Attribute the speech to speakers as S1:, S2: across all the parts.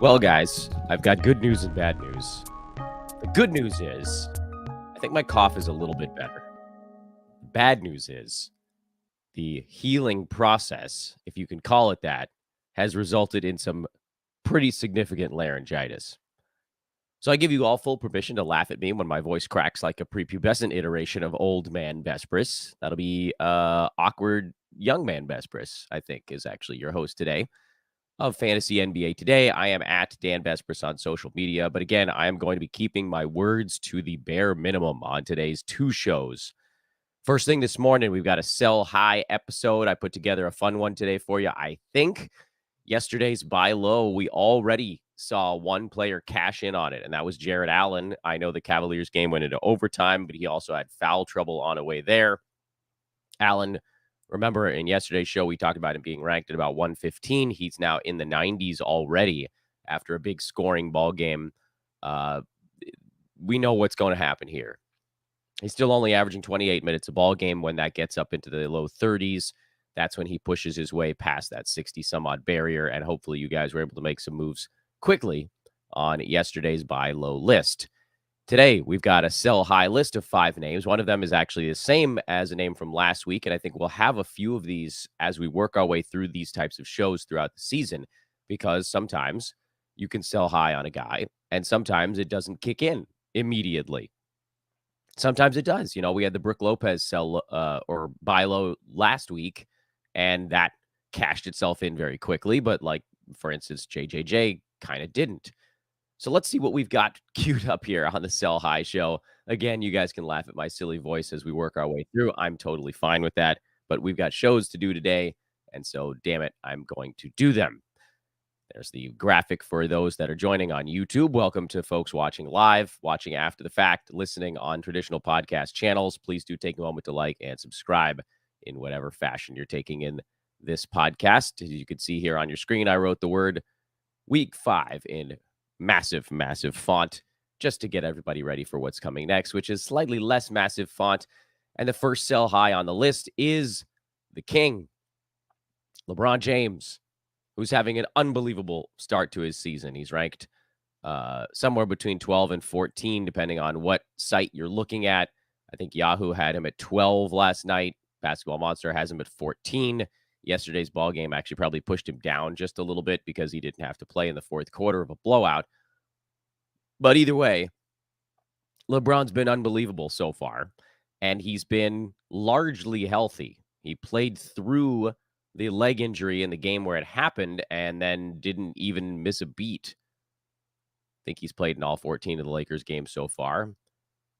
S1: Well, guys, I've got good news and bad news. The good news is I think my cough is a little bit better. The bad news is the healing process, if you can call it that, has resulted in some pretty significant laryngitis. So I give you all full permission to laugh at me when my voice cracks like a prepubescent iteration of old man Vespris. That'll be awkward young man Vespris, I think, is actually your host today of Fantasy NBA Today. I am at Dan Vespris on social media. But again, I am going to be keeping my words to the bare minimum on today's two shows. First thing this morning, we've got a sell high episode. I put together a fun one today for you. I think yesterday's buy low, we already saw one player cash in on it, and that was Jared Allen. I know the Cavaliers game went into overtime, but he also had foul trouble on the way there. Allen, remember in yesterday's show, we talked about him being ranked at about 115. He's now in the 90s already after a big scoring ball game. We know what's going to happen here. He's still only averaging 28 minutes a ball game. When that gets up into the low 30s, that's when he pushes his way past that 60 some odd barrier. And hopefully you guys were able to make some moves quickly on yesterday's buy low list. Today, we've got a sell high list of 5 names. One of them is actually the same as a name from last week. And I think we'll have a few of these as we work our way through these types of shows throughout the season, because sometimes you can sell high on a guy and sometimes it doesn't kick in immediately. Sometimes it does. You know, we had the Brook Lopez sell or buy low last week, and that cashed itself in very quickly. But like, for instance, JJJ kind of didn't. So let's see what we've got queued up here on the Sell High show. Again, you guys can laugh at my silly voice as we work our way through. I'm totally fine with that. But we've got shows to do today. And so, damn it, I'm going to do them. There's the graphic for those that are joining on YouTube. Welcome to folks watching live, watching after the fact, listening on traditional podcast channels. Please do take a moment to like and subscribe in whatever fashion you're taking in this podcast. As you can see here on your screen, I wrote the word Week 5 in massive, massive font just to get everybody ready for what's coming next, which is slightly less massive font. And the first sell high on the list is the King, LeBron James, who's having an unbelievable start to his season. He's ranked somewhere between 12 and 14, depending on what site you're looking at. I think Yahoo had him at 12 last night. Basketball Monster has him at 14. Yesterday's ball game actually probably pushed him down just a little bit because he didn't have to play in the fourth quarter of a blowout. But either way, LeBron's been unbelievable so far, and he's been largely healthy. He played through the leg injury in the game where it happened and then didn't even miss a beat. I think he's played in all 14 of the Lakers games so far.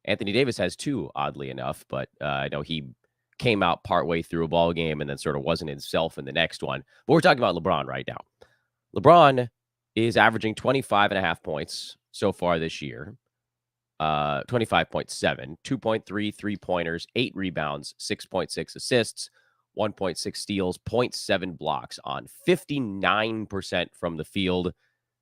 S1: Anthony Davis has 2, oddly enough, but I know he came out partway through a ball game and then sort of wasn't himself in the next one. But we're talking about LeBron right now. LeBron is averaging 25.5 points so far this year. 25.7, 2.3 3-pointers, 8 rebounds, 6.6 assists, 1.6 steals, 0.7 blocks on 59% from the field,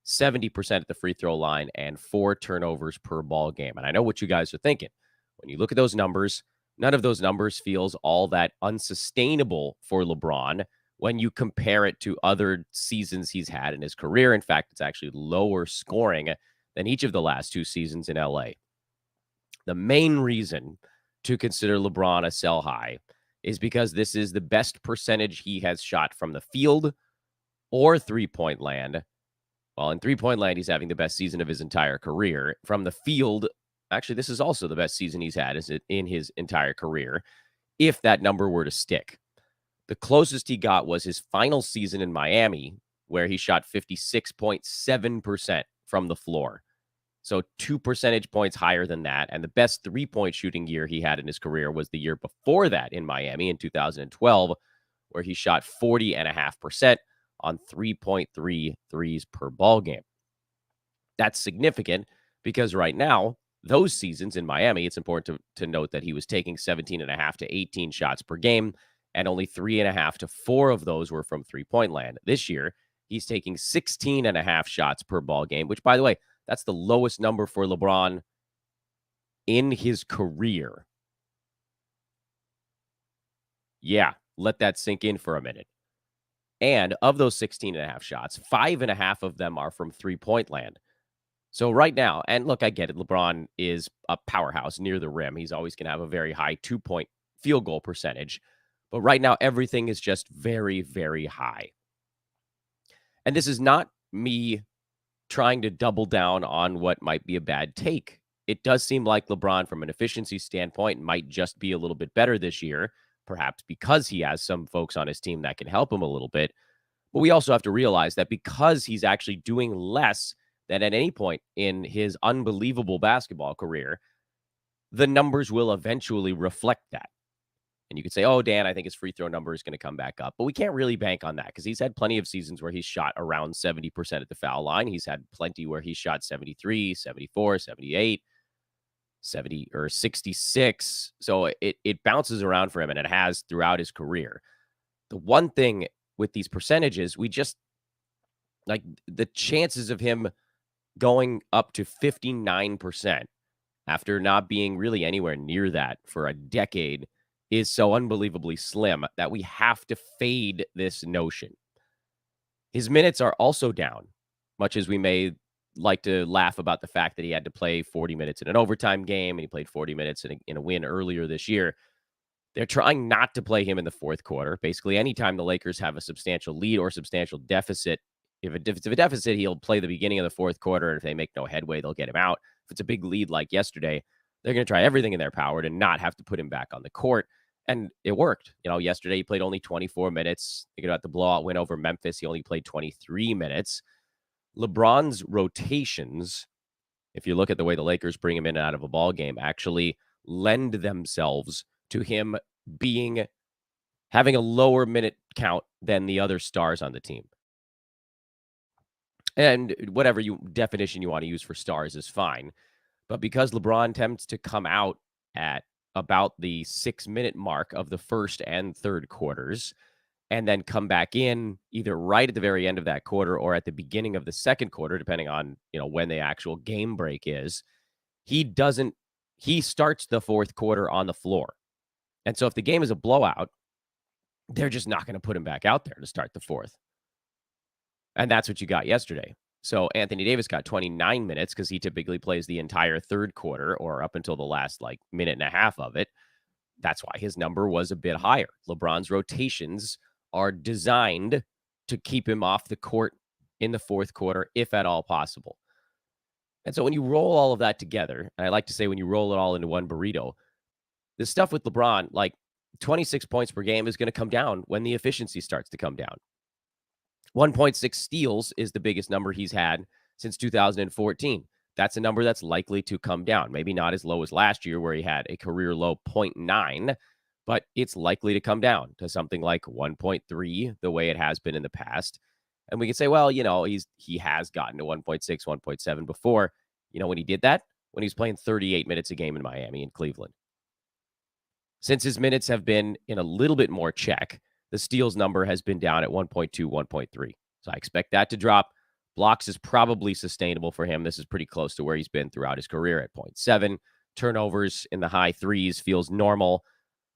S1: 70% at the free throw line, and 4 turnovers per ball game. And I know what you guys are thinking. When you look at those numbers, none of those numbers feels all that unsustainable for LeBron when you compare it to other seasons he's had in his career. In fact, it's actually lower scoring than each of the last 2 seasons in LA. The main reason to consider LeBron a sell high is because this is the best percentage he has shot from the field or three-point land. Well, in three-point land, he's having the best season of his entire career. From the field, actually, this is also the best season he's had in his entire career, if that number were to stick. The closest he got was his final season in Miami, where he shot 56.7% from the floor. So 2 percentage points higher than that. And the best three-point shooting year he had in his career was the year before that in Miami in 2012, where he shot 40.5% on 3.3 threes per ball game. That's significant because right now, those seasons in Miami, it's important to note that he was taking 17.5 to 18 shots per game, and only 3.5 to 4 of those were from three-point land. This year, he's taking 16.5 shots per ball game, which, by the way, that's the lowest number for LeBron in his career. Yeah, let that sink in for a minute. And of those 16.5 shots, 5.5 of them are from three-point land. So right now, and look, I get it. LeBron is a powerhouse near the rim. He's always going to have a very high 2-point field goal percentage. But right now, everything is just very, very high. And this is not me trying to double down on what might be a bad take. It does seem like LeBron, from an efficiency standpoint, might just be a little bit better this year, perhaps because he has some folks on his team that can help him a little bit. But we also have to realize that because he's actually doing less than at any point in his unbelievable basketball career, the numbers will eventually reflect that. And you could say, oh, Dan, I think his free throw number is going to come back up. But we can't really bank on that because he's had plenty of seasons where he's shot around 70% at the foul line. He's had plenty where he's shot 73, 74, 78, 70 or 66. So it bounces around for him, and it has throughout his career. The one thing with these percentages, we just like the chances of him going up to 59% after not being really anywhere near that for a decade is so unbelievably slim that we have to fade this notion. His minutes are also down, much as we may like to laugh about the fact that he had to play 40 minutes in an overtime game and he played 40 minutes in a win earlier this year. They're trying not to play him in the fourth quarter. Basically, anytime the Lakers have a substantial lead or substantial deficit, if it's a deficit, he'll play the beginning of the fourth quarter. And if they make no headway, they'll get him out. If it's a big lead like yesterday, they're going to try everything in their power to not have to put him back on the court. And it worked. Yesterday he played only 24 minutes. Thinking about the blowout win over Memphis, he only played 23 minutes. LeBron's rotations, if you look at the way the Lakers bring him in and out of a ball game, actually lend themselves to him having a lower minute count than the other stars on the team. And whatever definition you want to use for stars is fine. But because LeBron tends to come out at about the 6-minute mark of the first and third quarters, and then come back in either right at the very end of that quarter or at the beginning of the second quarter, depending on, when the actual game break is, he starts the fourth quarter on the floor. And so if the game is a blowout, they're just not going to put him back out there to start the fourth. And that's what you got yesterday. So Anthony Davis got 29 minutes because he typically plays the entire third quarter or up until the last minute and a half of it. That's why his number was a bit higher. LeBron's rotations are designed to keep him off the court in the fourth quarter, if at all possible. And so when you roll all of that together, and I like to say when you roll it all into one burrito, the stuff with LeBron, 26 points per game is going to come down when the efficiency starts to come down. 1.6 steals is the biggest number he's had since 2014. That's a number that's likely to come down. Maybe not as low as last year where he had a career low 0.9, but it's likely to come down to something like 1.3, the way it has been in the past. And we can say, well, he has gotten to 1.6, 1.7 before. When he did that? When he was playing 38 minutes a game in Miami and Cleveland. Since his minutes have been in a little bit more check, the steals number has been down at 1.2, 1.3. So I expect that to drop. Blocks is probably sustainable for him. This is pretty close to where he's been throughout his career at 0.7. Turnovers in the high threes feels normal.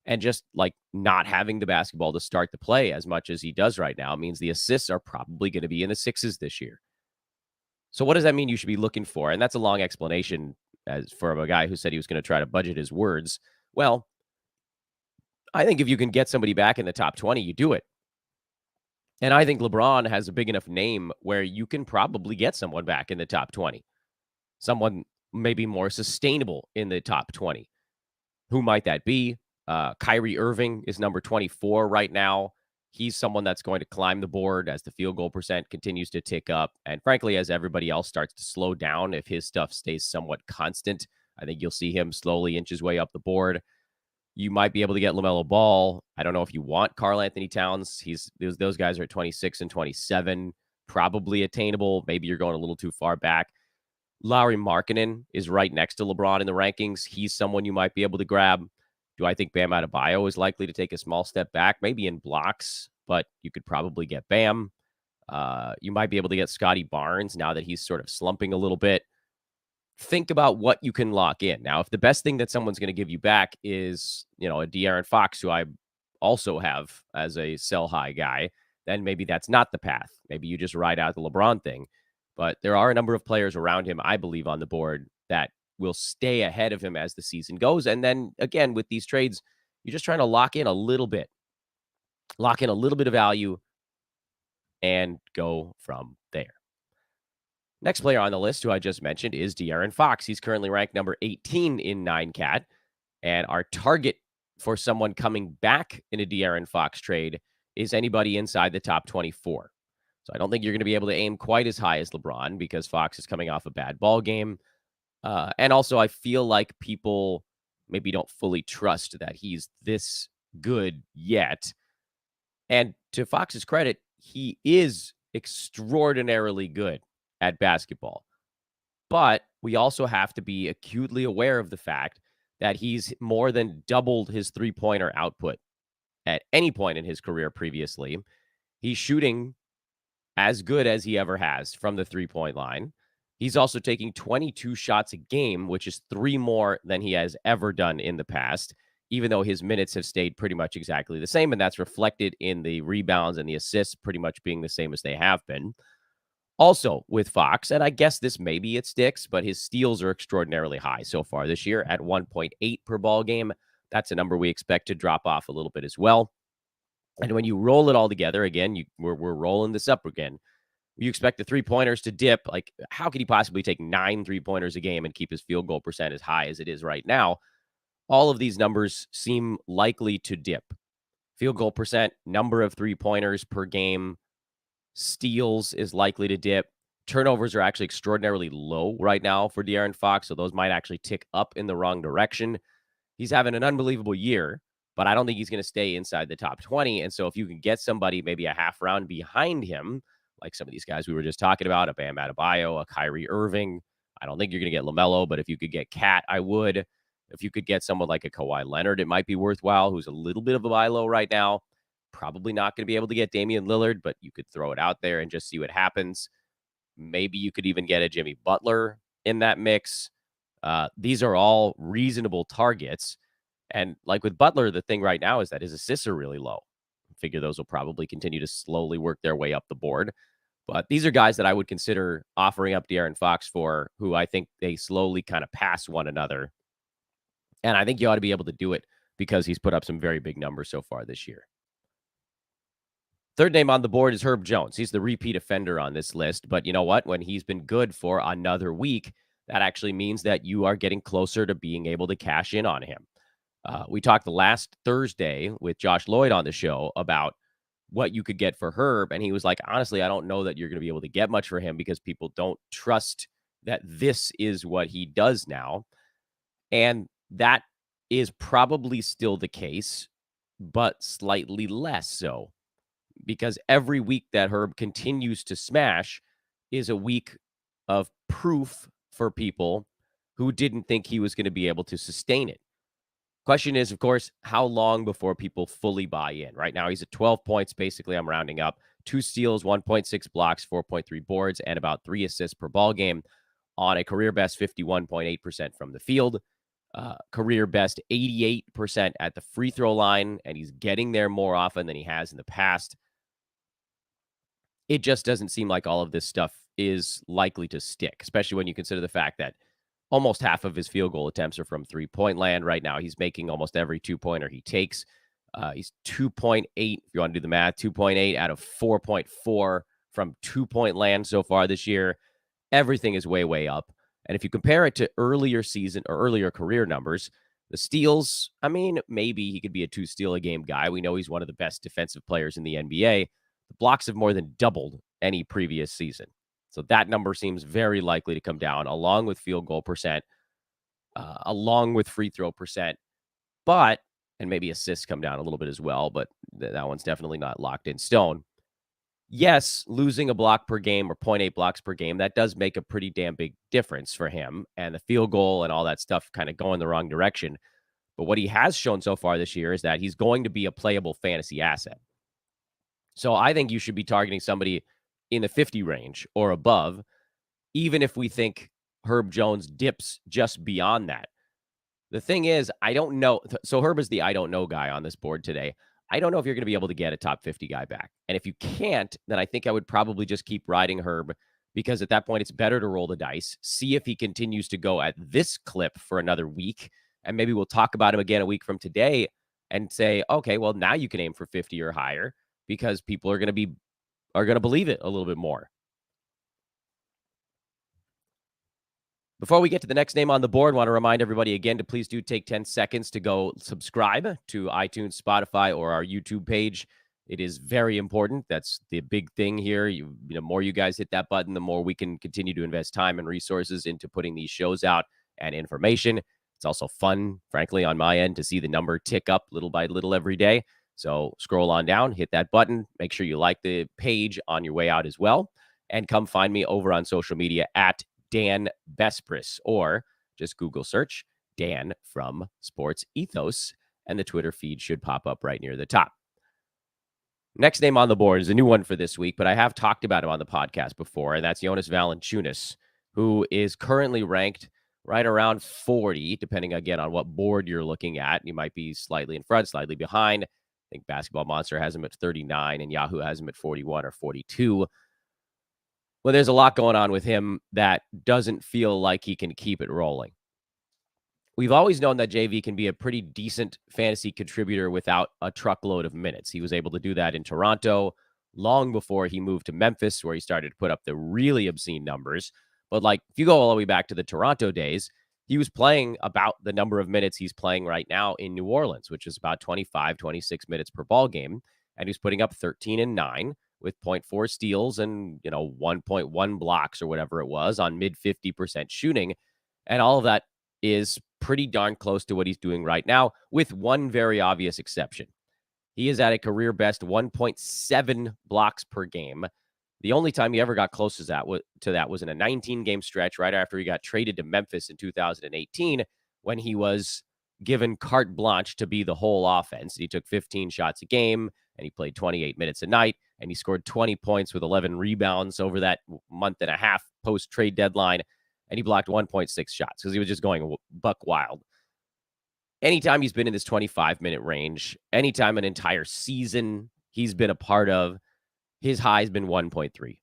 S1: And just not having the basketball to start the play as much as he does right now means the assists are probably going to be in the 6s this year. So what does that mean you should be looking for? And that's a long explanation as for a guy who said he was going to try to budget his words. Well, I think if you can get somebody back in the top 20, you do it. And I think LeBron has a big enough name where you can probably get someone back in the top 20. Someone maybe more sustainable in the top 20. Who might that be? Kyrie Irving is number 24 right now. He's someone that's going to climb the board as the field goal percent continues to tick up. And frankly, as everybody else starts to slow down, if his stuff stays somewhat constant, I think you'll see him slowly inch his way up the board. You might be able to get LaMelo Ball. I don't know if you want Karl Anthony Towns. Those guys are at 26 and 27, probably attainable. Maybe you're going a little too far back. Lauri Markkanen is right next to LeBron in the rankings. He's someone you might be able to grab. Do I think Bam Adebayo is likely to take a small step back? Maybe in blocks, but you could probably get Bam. You might be able to get Scotty Barnes now that he's sort of slumping a little bit. Think about what you can lock in. Now, if the best thing that someone's going to give you back is, a De'Aaron Fox, who I also have as a sell high guy, then maybe that's not the path. Maybe you just ride out the LeBron thing. But there are a number of players around him, I believe, on the board that will stay ahead of him as the season goes. And then again, with these trades, you're just trying to lock in a little bit of value and go from there. Next player on the list, who I just mentioned, is De'Aaron Fox. He's currently ranked number 18 in 9Cat. And our target for someone coming back in a De'Aaron Fox trade is anybody inside the top 24. So I don't think you're going to be able to aim quite as high as LeBron because Fox is coming off a bad ball game. And also, I feel like people maybe don't fully trust that he's this good yet. And to Fox's credit, he is extraordinarily good at basketball. But we also have to be acutely aware of the fact that he's more than doubled his three-pointer output at any point in his career previously. He's shooting as good as he ever has from the three-point line. He's also taking 22 shots a game, which is 3 more than he has ever done in the past, even though his minutes have stayed pretty much exactly the same, and that's reflected in the rebounds and the assists pretty much being the same as they have been. Also with Fox, and I guess this maybe it sticks, but his steals are extraordinarily high so far this year at 1.8 per ball game. That's a number we expect to drop off a little bit as well. And when you roll it all together, again, we're rolling this up again. You expect the three-pointers to dip. Like, how could he possibly take 9 three-pointers a game and keep his field goal percent as high as it is right now? All of these numbers seem likely to dip. Field goal percent, number of three-pointers per game, steals is likely to dip. Turnovers are actually extraordinarily low right now for De'Aaron Fox, so those might actually tick up in the wrong direction. He's having an unbelievable year, but I don't think he's going to stay inside the top 20. And so if you can get somebody maybe a half round behind him, like some of these guys we were just talking about, a Bam Adebayo, a Kyrie Irving, I don't think you're going to get LaMelo, but if you could get Cat, I would. If you could get someone like a Kawhi Leonard, it might be worthwhile, who's a little bit of a buy low right now. Probably not going to be able to get Damian Lillard, but you could throw it out there and just see what happens. Maybe you could even get a Jimmy Butler in that mix. These are all reasonable targets. And like with Butler, the thing right now is that his assists are really low. I figure those will probably continue to slowly work their way up the board. But these are guys that I would consider offering up De'Aaron Fox for, who I think they slowly kind of pass one another. And I think you ought to be able to do it because he's put up some very big numbers so far this year. Third name on the board is Herb Jones. He's the repeat offender on this list. But you know what? When he's been good for another week, that actually means that you are getting closer to being able to cash in on him. We talked last Thursday with Josh Lloyd on the show about what you could get for Herb. And he was like, honestly, I don't know that you're going to be able to get much for him because people don't trust that this is what he does now. And that is probably still the case, but slightly less so. Because every week that Herb continues to smash is a week of proof for people who didn't think he was going to be able to sustain it. Question is, of course, how long before people fully buy in? Right now, he's at 12 points. Basically, I'm rounding up. 2 steals, 1.6 blocks, 4.3 boards, and about 3 assists per ball game on a career best 51.8% from the field. Career best 88% at the free throw line, and he's getting there more often than he has in the past. It just doesn't seem like all of this stuff is likely to stick, especially when you consider the fact that almost half of his field goal attempts are from three-point land. Right now, he's making almost every two-pointer he takes. He's 2.8, if you want to do the math, 2.8 out of 4.4 from two-point land so far this year. Everything is way, way up. And if you compare it to earlier season or earlier career numbers, the steals, I mean, maybe he could be a 2-steal-a-game guy. We know he's one of the best defensive players in the NBA. The blocks have more than doubled any previous season. So that number seems very likely to come down, along with field goal percent, along with free throw percent. But, and maybe assists come down a little bit as well, but that one's definitely not locked in stone. Yes, losing a block per game or 0.8 blocks per game, that does make a pretty damn big difference for him. And the field goal and all that stuff kind of going the wrong direction. But what he has shown so far this year is that he's going to be a playable fantasy asset. So I think you should be targeting somebody in the 50 range or above, even if we think Herb Jones dips just beyond that. The thing is, I don't know. So Herb is the I don't know guy on this board today. I don't know if you're going to be able to get a top 50 guy back. And if you can't, then I think I would probably just keep riding Herb, because at that point, it's better to roll the dice, see if he continues to go at this clip for another week. And maybe we'll talk about him again a week from today and say, okay, well, now you can aim for 50 or higher, because people are going to believe it a little bit more. Before we get to the next name on the board, I want to remind everybody again to please do take 10 seconds to go subscribe to iTunes, Spotify, or our YouTube page. It is very important. That's the big thing here. The more you guys hit that button, the more we can continue to invest time and resources into putting these shows out and information. It's also fun, frankly, on my end to see the number tick up little by little every day. So scroll on down, hit that button. Make sure you like the page on your way out as well. And come find me over on social media at Dan Bespris, or just Google search Dan from Sports Ethos, and the Twitter feed should pop up right near the top. Next name on the board is a new one for this week, but I have talked about him on the podcast before, and that's Jonas Valanciunas, who is currently ranked right around 40, depending again on what board you're looking at. You might be slightly in front, slightly behind. I think Basketball Monster has him at 39, and Yahoo has him at 41 or 42. Well, there's a lot going on with him that doesn't feel like he can keep it rolling. We've always known that JV can be a pretty decent fantasy contributor without a truckload of minutes. He was able to do that in Toronto long before he moved to Memphis, where he started to put up the really obscene numbers. But like, if you go all the way back to the Toronto days, he was playing about the number of minutes he's playing right now in New Orleans, which is about 25, 26 minutes per ball game. And he's putting up 13 and 9 with 0.4 steals and, 1.1 blocks or whatever it was on mid 50% shooting. And all of that is pretty darn close to what he's doing right now, with one very obvious exception. He is at a career best 1.7 blocks per game. The only time he ever got close to that was in a 19-game stretch right after he got traded to Memphis in 2018, when he was given carte blanche to be the whole offense. He took 15 shots a game, and he played 28 minutes a night, and he scored 20 points with 11 rebounds over that month and a half post-trade deadline, and he blocked 1.6 shots because he was just going buck wild. Anytime he's been in this 25-minute range, anytime an entire season he's been a part of, his high has been 1.3.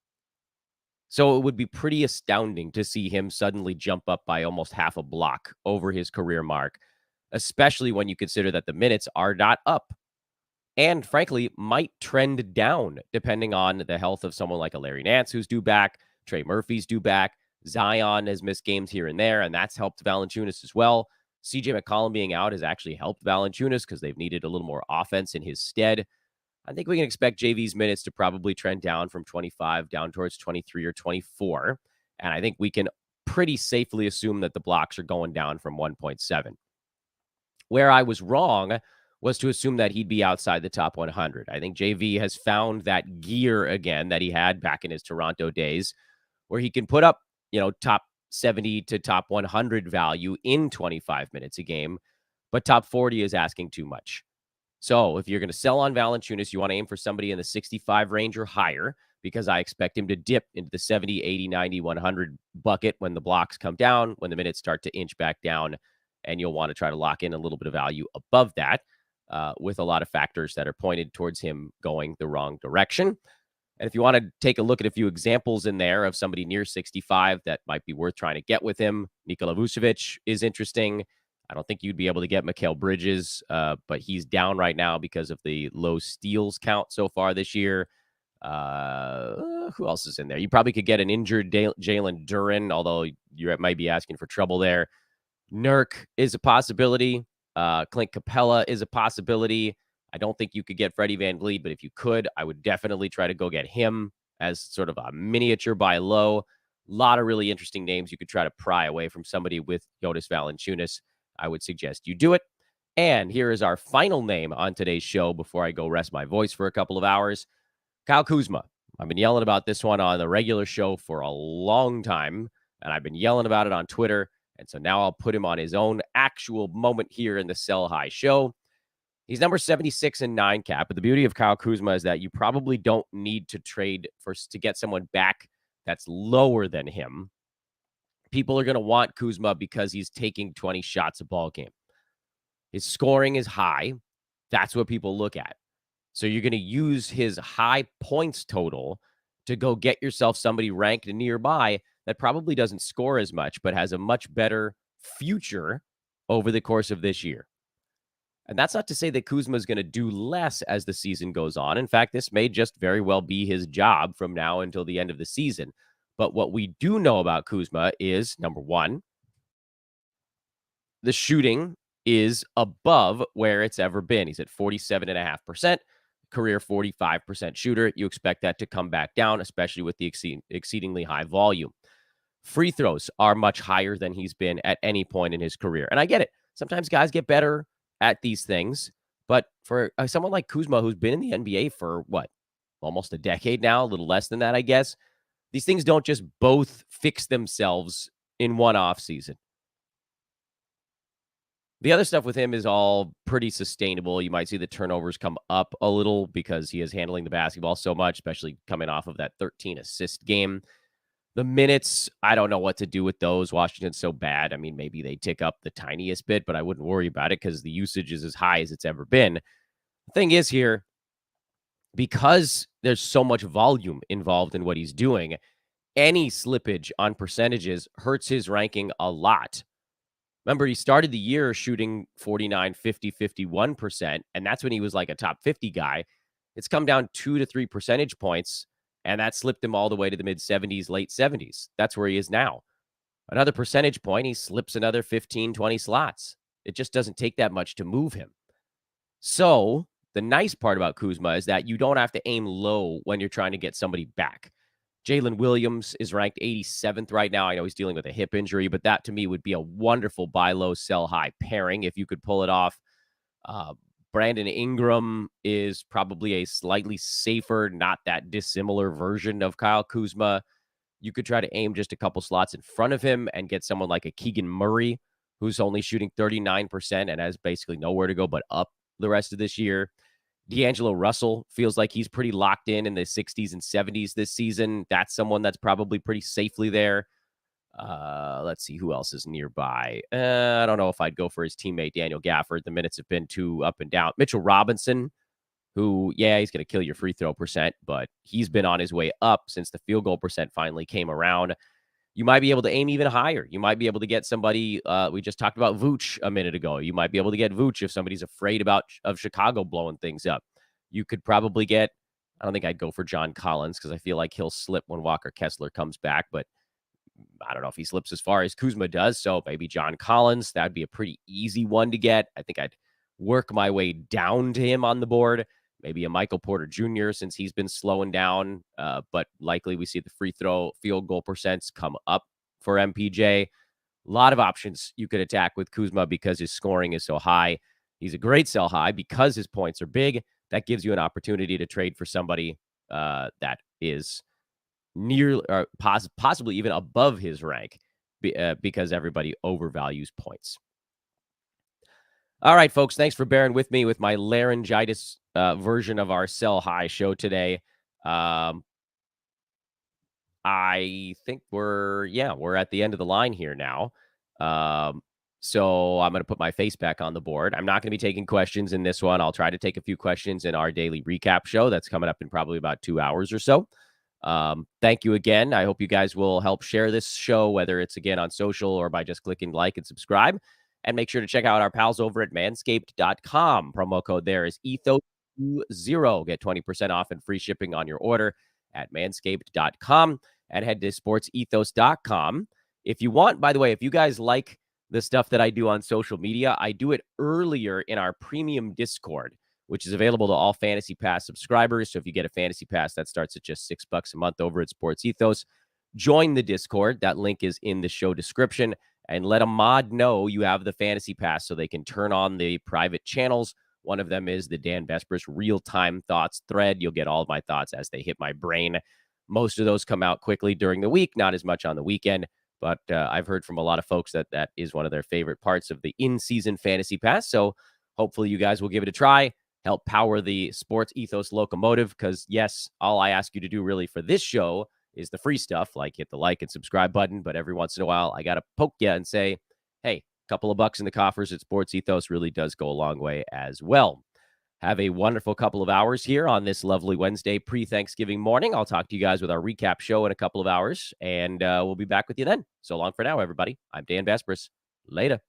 S1: So it would be pretty astounding to see him suddenly jump up by almost half a block over his career mark, especially when you consider that the minutes are not up and, frankly, might trend down depending on the health of someone like a Larry Nance, who's due back, Trey Murphy's due back, Zion has missed games here and there, and that's helped Valanciunas as well. CJ McCollum being out has actually helped Valanciunas because they've needed a little more offense in his stead. I think we can expect JV's minutes to probably trend down from 25 down towards 23 or 24. And I think we can pretty safely assume that the blocks are going down from 1.7. Where I was wrong was to assume that he'd be outside the top 100. I think JV has found that gear again that he had back in his Toronto days, where he can put up, top 70 to top 100 value in 25 minutes a game, but top 40 is asking too much. So if you're going to sell on Valanciunas, you want to aim for somebody in the 65 range or higher, because I expect him to dip into the 70, 80, 90, 100 bucket when the blocks come down, when the minutes start to inch back down, and you'll want to try to lock in a little bit of value above that, with a lot of factors that are pointed towards him going the wrong direction. And if you want to take a look at a few examples in there of somebody near 65 that might be worth trying to get with him, Nikola Vucevic is interesting. I don't think you'd be able to get Mikal Bridges, but he's down right now because of the low steals count so far this year. Who else is in there? You probably could get an injured Jalen Duren, although you might be asking for trouble there. Nurk is a possibility. Clint Capella is a possibility. I don't think you could get Freddie VanVleet, but if you could, I would definitely try to go get him as sort of a miniature buy low. A lot of really interesting names you could try to pry away from somebody with Jonas Valanciunas. I would suggest you do it. And here is our final name on today's show before I go rest my voice for a couple of hours. Kyle Kuzma. I've been yelling about this one on the regular show for a long time, and I've been yelling about it on Twitter. And so now I'll put him on his own actual moment here in the Sell High show. He's number 76 in 9 cap. But the beauty of Kyle Kuzma is that you probably don't need to trade to get someone back that's lower than him. People are going to want Kuzma because he's taking 20 shots a ball game. His scoring is high. That's what people look at. So you're going to use his high points total to go get yourself somebody ranked nearby that probably doesn't score as much, but has a much better future over the course of this year. And that's not to say that Kuzma is going to do less as the season goes on. In fact, this may just very well be his job from now until the end of the season. But what we do know about Kuzma is number one, the shooting is above where it's ever been. He's at 47.5%, career 45% shooter. You expect that to come back down, especially with the exceedingly high volume. Free throws are much higher than he's been at any point in his career. And I get it. Sometimes guys get better at these things. But for someone like Kuzma, who's been in the NBA for what, almost a decade now, a little less than that, I guess, these things don't just both fix themselves in one offseason. The other stuff with him is all pretty sustainable. You might see the turnovers come up a little because he is handling the basketball so much, especially coming off of that 13 assist game. The minutes, I don't know what to do with those. Washington's so bad. I mean, maybe they tick up the tiniest bit, but I wouldn't worry about it because the usage is as high as it's ever been. The thing is here, because there's so much volume involved in what he's doing, any slippage on percentages hurts his ranking a lot. Remember, he started the year shooting 49, 50, 51%, and that's when he was like a top 50 guy. It's come down 2 to 3 percentage points, and that slipped him all the way to the mid 70s, late 70s. That's where he is now. Another percentage point, he slips another 15, 20 slots. It just doesn't take that much to move him. So the nice part about Kuzma is that you don't have to aim low when you're trying to get somebody back. Jalen Williams is ranked 87th right now. I know he's dealing with a hip injury, but that to me would be a wonderful buy low, sell high pairing if you could pull it off. Brandon Ingram is probably a slightly safer, not that dissimilar version of Kyle Kuzma. You could try to aim just a couple slots in front of him and get someone like a Keegan Murray, who's only shooting 39% and has basically nowhere to go but up the rest of this year. D'Angelo Russell feels like he's pretty locked in the 60s and 70s this season. That's someone that's probably pretty safely there. Let's see who else is nearby. I don't know if I'd go for his teammate Daniel Gafford. The minutes have been too up and down. Mitchell Robinson, who, yeah, he's going to kill your free throw percent, but he's been on his way up since the field goal percent finally came around. You might be able to aim even higher. You might be able to get somebody. We just talked about Vooch a minute ago. You might be able to get Vooch if somebody's afraid of Chicago blowing things up. You could probably get. I don't think I'd go for John Collins because I feel like he'll slip when Walker Kessler comes back. But I don't know if he slips as far as Kuzma does. So maybe John Collins. That'd be a pretty easy one to get. I think I'd work my way down to him on the board. Maybe a Michael Porter Jr. since he's been slowing down, but likely we see the free throw field goal percents come up for MPJ. A lot of options you could attack with Kuzma because his scoring is so high. He's a great sell high because his points are big. That gives you an opportunity to trade for somebody that is near or possibly even above his rank because everybody overvalues points. All right, folks, thanks for bearing with me with my laryngitis version of our Sell High show today. I think we're at the end of the line here now. So I'm going to put my face back on the board. I'm not going to be taking questions in this one. I'll try to take a few questions in our daily recap show that's coming up in probably about 2 hours or so. Thank you again. I hope you guys will help share this show, whether it's again on social or by just clicking like and subscribe. And make sure to check out our pals over at manscaped.com. Promo code there is ETHOS20. Get 20% off and free shipping on your order at manscaped.com. And head to sportsethos.com. If you want, by the way, if you guys like the stuff that I do on social media, I do it earlier in our premium Discord, which is available to all Fantasy Pass subscribers. So if you get a Fantasy Pass, that starts at just $6 a month over at Sports Ethos. Join the Discord. That link is in the show description. And let a mod know you have the Fantasy Pass so they can turn on the private channels. One of them is the Dan Vespers Real-Time Thoughts thread. You'll get all of my thoughts as they hit my brain. Most of those come out quickly during the week, not as much on the weekend. But I've heard from a lot of folks that that is one of their favorite parts of the in-season Fantasy Pass. So hopefully you guys will give it a try. Help power the Sports Ethos locomotive. Because, yes, all I ask you to do really for this show is the free stuff, like hit the like and subscribe button. But every once in a while, I got to poke you and say, hey, a couple of bucks in the coffers at Sports Ethos really does go a long way as well. Have a wonderful couple of hours here on this lovely Wednesday pre-Thanksgiving morning. I'll talk to you guys with our recap show in a couple of hours, and we'll be back with you then. So long for now, everybody. I'm Dan Vespris. Later.